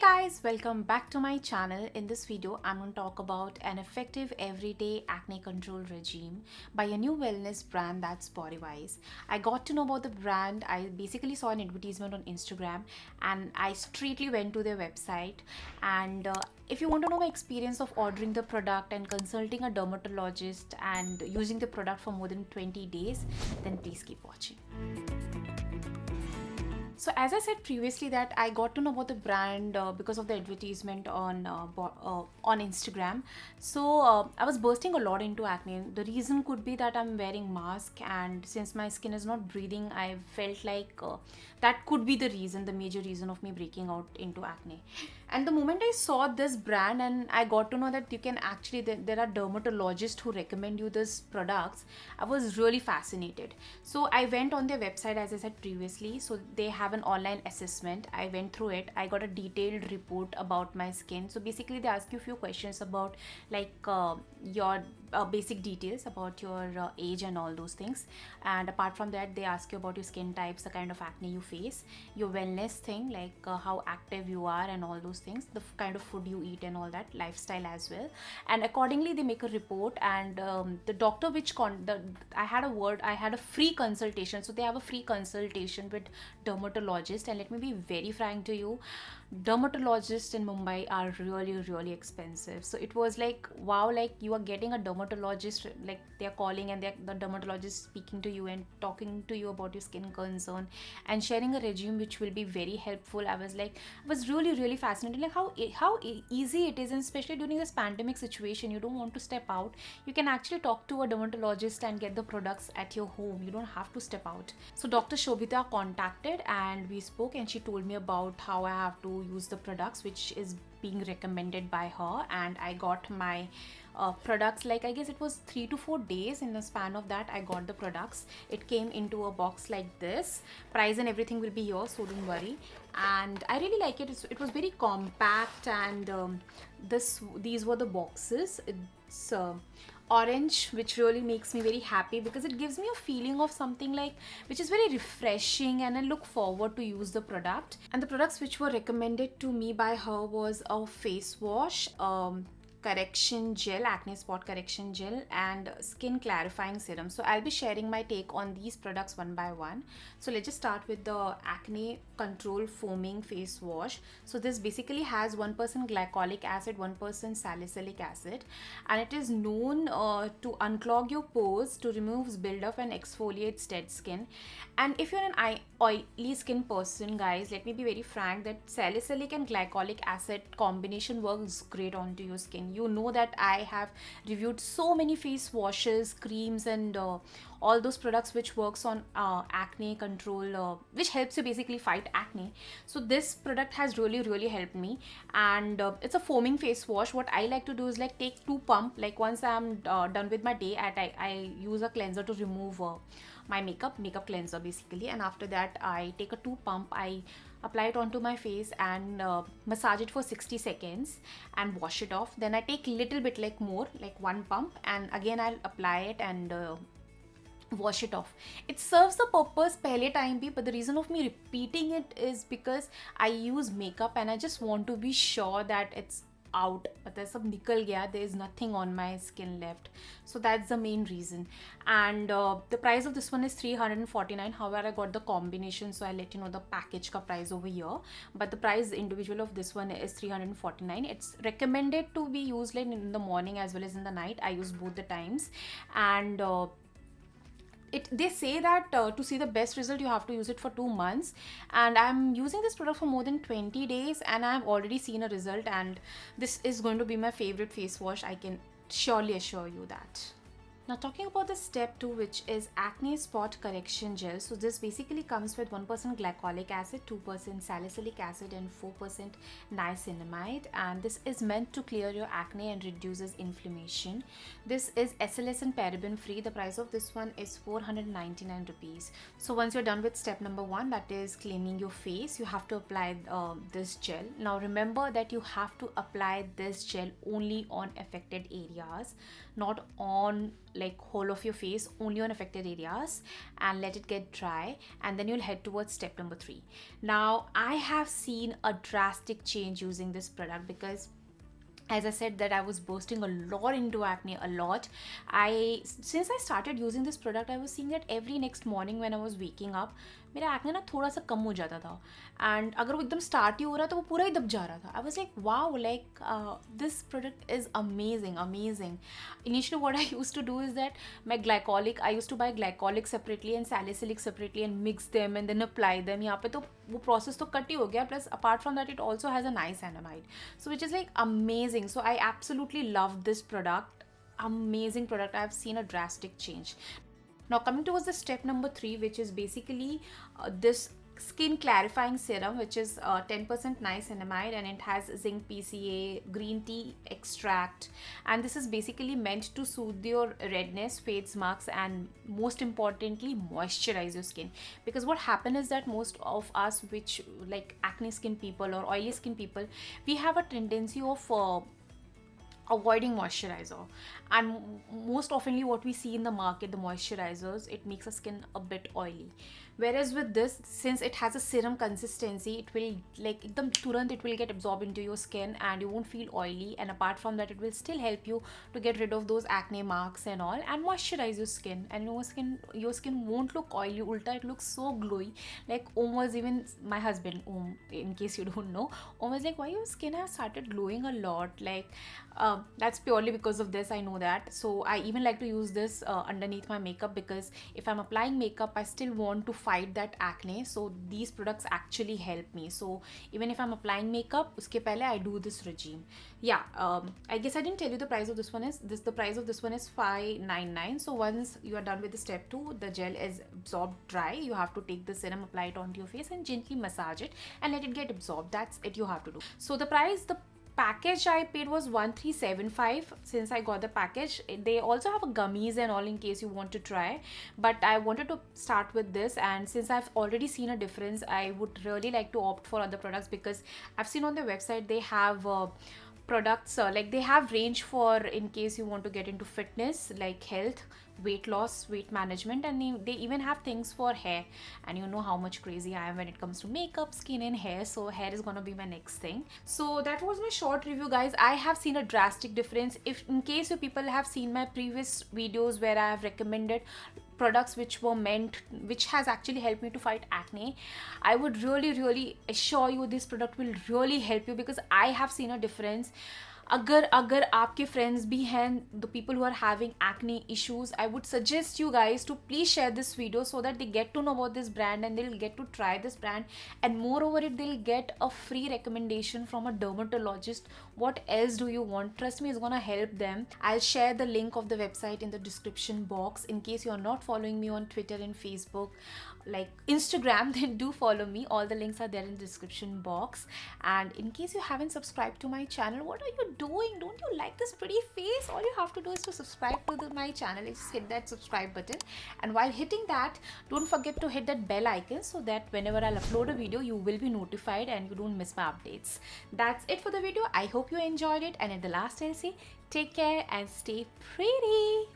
Guys, welcome back to my channel. In this video, I'm going to talk about an effective everyday acne control regime by a new wellness brand, that's Bodywise. I got to know about the brand. I basically saw an advertisement on Instagram and I straightly went to their website. And if you want to know my experience of ordering the product and consulting a dermatologist and using the product for more than 20 days, then please keep watching. So as I said previously that I got to know about the brand because of the advertisement on Instagram. So I was bursting a lot into acne. The reason could be that I'm wearing mask, and since my skin is not breathing, I felt like that could be the reason, the major reason of me breaking out into acne. And the moment I saw this brand and I got to know that you can actually, there are dermatologists who recommend you this products, I was really fascinated. So I went on their website, as I said previously. So they have an online assessment. I went through it. I got a detailed report about my skin. So basically they ask you a few questions about like your basic details about your age and all those things. And apart from that, they ask you about your skin types, the kind of acne you face, your wellness thing, like how active you are and all those things, the kind of food you eat and all that, lifestyle as well. And accordingly they make a report. And the doctor I had a free consultation. So they have a free consultation with dermatologist. And let me be very frank to you, dermatologists in Mumbai are really expensive. So it was like, wow, like you are getting a dermatologist, like they're calling and the dermatologist speaking to you and talking to you about your skin concern and sharing a regime which will be very helpful. I was really fascinated, like how easy it is. And especially during this pandemic situation, you don't want to step out, you can actually talk to a dermatologist and get the products at your home. You don't have to step out. So Dr. Shobita contacted and we spoke, and she told me about how I have to use the products which is being recommended by her. And I got my products, like I guess it was 3 to 4 days. In the span of that, I got the products. It came into a box like this. Price and everything will be here, so don't worry. And I really like it. It was very compact. And these were the boxes. It's orange, which really makes me very happy because it gives me a feeling of something like which is very refreshing, and I look forward to use the product. And the products which were recommended to me by her was a face wash, correction gel, acne spot correction gel, and skin clarifying serum. So I'll be sharing my take on these products one by one. So let's just start with the acne control foaming face wash. So this basically has 1% glycolic acid, 1% salicylic acid, and it is known to unclog your pores, to remove buildup and exfoliate dead skin. And if you're an oily skin person, guys, let me be very frank that salicylic and glycolic acid combination works great onto your skin. You know that I have reviewed so many face washes, creams, and all those products which works on acne control, which helps you basically fight acne. So this product has really helped me. And it's a foaming face wash. What I like to do is like take 2 pump, like once I'm done with my day, I use a cleanser to remove my makeup cleanser basically. And after that, I take a 2 pump, I apply it onto my face and massage it for 60 seconds and wash it off. Then I take little bit, like more, like 1 pump, and again I'll apply it and wash it off. It serves the purpose pehle time bhi, but the reason of me repeating it is because I use makeup and I just want to be sure that it's out, but there's some nikal gaya, there is nothing on my skin left. So that's the main reason. And the price of this one is 349. However, I got the combination, so I'll let you know the package ka price over here, but the price individual of this one is 349. It's recommended to be used like in the morning as well as in the night. I use both the times. And they say that to see the best result you have to use it for 2 months, and I'm using this product for more than 20 days and I've already seen a result. And this is going to be my favorite face wash, I can surely assure you that. Now talking about the step 2, which is acne spot correction gel. So this basically comes with 1% glycolic acid, 2% salicylic acid, and 4% niacinamide. And this is meant to clear your acne and reduces inflammation. This is SLS and paraben free. The price of this one is 499 rupees. So once you're done with step number 1, that is cleaning your face, you have to apply this gel. Now remember that you have to apply this gel only on affected areas, not on like whole of your face, only on affected areas, and let it get dry, and then you'll head towards step number 3. Now I have seen a drastic change using this product, because as I said that I was bursting a lot into acne a lot. Since I started using this product, I was seeing that every next morning when I was waking up, मेरा acne ना थोड़ा सा कम हो जाता था, and अगर वो एकदम स्टार्ट ही हो रहा तो वो पूरा ही दब जा रहा था. I was like wow, like this product is amazing. Initially what I used to do is that I used to buy glycolic separately and salicylic separately and mix them and then apply them. यहाँ पे तो वो process तो cut ही हो गया, plus apart from that it also has a niacinamide, so which is like amazing. So I absolutely love this product. Amazing product. I have seen a drastic change. Now coming towards the step number 3, which is basically this skin clarifying serum, which is 10% niacinamide, and it has zinc PCA, green tea extract, and this is basically meant to soothe your redness, fades, marks, and most importantly moisturize your skin. Because what happens is that most of us, which like acne skin people or oily skin people, we have a tendency of avoiding moisturizer, and most oftenly what we see in the market, the moisturizers, it makes our skin a bit oily. Whereas with this, since it has a serum consistency, it will like ekdam turant it will get absorbed into your skin and you won't feel oily, and apart from that it will still help you to get rid of those acne marks and all, and moisturize your skin, and your skin won't look oily. Ulta, it looks so glowy. Like almost, even my husband, in case you don't know, almost like, why your skin has started glowing a lot, like that's purely because of this. I know that. So I even like to use this underneath my makeup, because if I'm applying makeup, I still want to fight that acne. So these products actually help me. So even if I'm applying makeup, uske pehle I do this regime. Yeah, I guess I didn't tell you the price of this one is the price of this one is $5.99. So once you are done with the step 2, the gel is absorbed dry, you have to take the serum, apply it onto your face and gently massage it and let it get absorbed. That's it you have to do. So the package I paid was $1375 since I got the package. They also have a gummies and all in case you want to try, but I wanted to start with this, and since I've already seen a difference, I would really like to opt for other products, because I've seen on their website they have products like they have range for in case you want to get into fitness, like health, weight loss, weight management, and they even have things for hair. And you know how much crazy I am when it comes to makeup, skin and hair, so hair is gonna be my next thing. So that was my short review, guys. I have seen a drastic difference. If in case you people have seen my previous videos where I have recommended products which has actually helped me to fight acne, I would really assure you this product will really help you, because I have seen a difference. अगर आपके friends भी हैं, the people who are having acne issues, I would suggest you guys to please share this video so that they get to know about this brand and they'll get to try this brand, and moreover it they'll get a free recommendation from a dermatologist. What else do you want? Trust me, it's gonna help them. I'll share the link of the website in the description box. In case you're not following me on Twitter and Facebook, like Instagram, then do follow me. All the links are there in the description box. And in case you haven't subscribed to my channel, what are you doing? Don't you like this pretty face? All you have to do is to subscribe to my channel. Just hit that subscribe button, and while hitting that, don't forget to hit that bell icon so that whenever I'll upload a video, you will be notified and you don't miss my updates. That's it for the video. I hope you enjoyed it, and at the last I'll say take care and stay pretty.